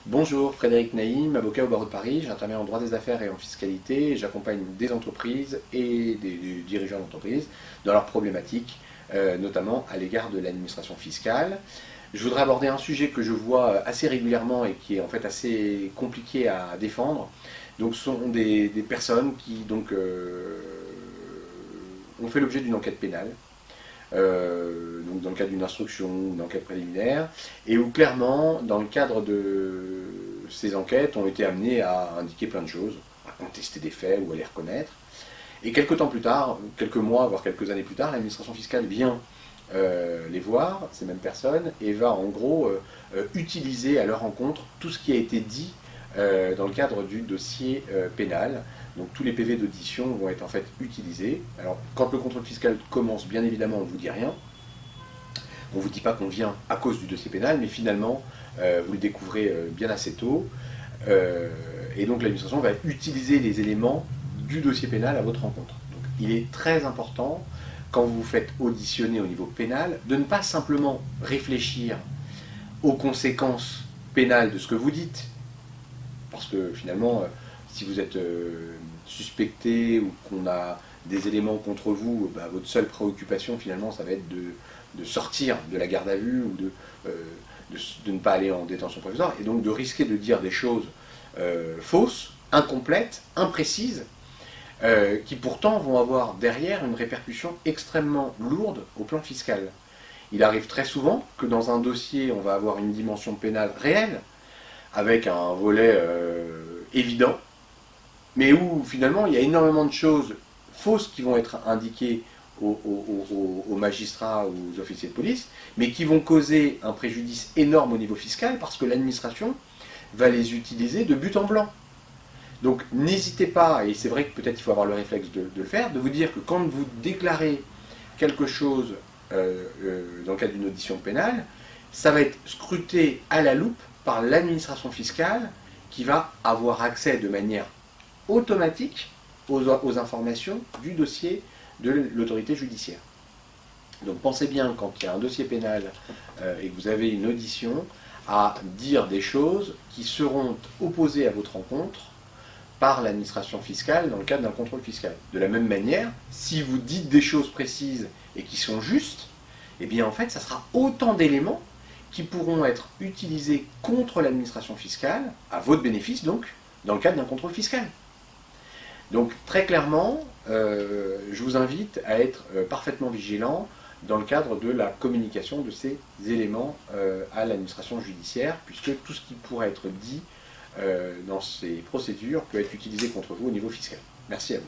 Bonjour, Frédéric Naïm, avocat au barreau de Paris. J'interviens en droit des affaires et en fiscalité. J'accompagne des entreprises et des dirigeants d'entreprises dans leurs problématiques, notamment à l'égard de l'administration fiscale. Je voudrais aborder un sujet que je vois assez régulièrement et qui est en fait assez compliqué à défendre. Donc, ce sont des personnes qui ont fait l'objet d'une enquête pénale, donc dans le cadre d'une instruction ou d'enquête préliminaire, et où clairement, dans le cadre de ces enquêtes, ont été amenés à indiquer plein de choses, à contester des faits ou à les reconnaître. Et quelques temps plus tard, quelques mois, voire quelques années plus tard, l'administration fiscale vient les voir, ces mêmes personnes, et va en gros utiliser à leur encontre tout ce qui a été dit dans le cadre du dossier pénal. Donc tous les PV d'audition vont être en fait utilisés. Alors quand le contrôle fiscal commence, bien évidemment, on ne vous dit rien. On ne vous dit pas qu'on vient à cause du dossier pénal, mais finalement, vous le découvrez bien assez tôt. Et donc l'administration va utiliser les éléments du dossier pénal à votre encontre. Donc il est très important, quand vous vous faites auditionner au niveau pénal, de ne pas simplement réfléchir aux conséquences pénales de ce que vous dites. Parce que finalement, si vous êtes suspecté ou qu'on a des éléments contre vous, votre seule préoccupation finalement, ça va être de sortir de la garde à vue ou de ne pas aller en détention provisoire, et donc de risquer de dire des choses fausses, incomplètes, imprécises, qui pourtant vont avoir derrière une répercussion extrêmement lourde au plan fiscal. Il arrive très souvent que dans un dossier, on va avoir une dimension pénale réelle, avec un volet évident, mais où finalement il y a énormément de choses fausses qui vont être indiquées aux magistrats ou aux officiers de police, mais qui vont causer un préjudice énorme au niveau fiscal parce que l'administration va les utiliser de but en blanc. Donc n'hésitez pas, et c'est vrai que peut-être il faut avoir le réflexe de le faire, de vous dire que quand vous déclarez quelque chose dans le cadre d'une audition pénale, ça va être scruté à la loupe par l'administration fiscale qui va avoir accès de manière automatique aux informations du dossier de l'autorité judiciaire. Donc pensez bien, quand il y a un dossier pénal et que vous avez une audition, à dire des choses qui seront opposées à votre rencontre par l'administration fiscale dans le cadre d'un contrôle fiscal. De la même manière, si vous dites des choses précises et qui sont justes, eh bien en fait, ça sera autant d'éléments qui pourront être utilisés contre l'administration fiscale, à votre bénéfice donc, dans le cadre d'un contrôle fiscal. Donc très clairement, je vous invite à être parfaitement vigilant dans le cadre de la communication de ces éléments à l'administration judiciaire, puisque tout ce qui pourrait être dit dans ces procédures peut être utilisé contre vous au niveau fiscal. Merci à vous.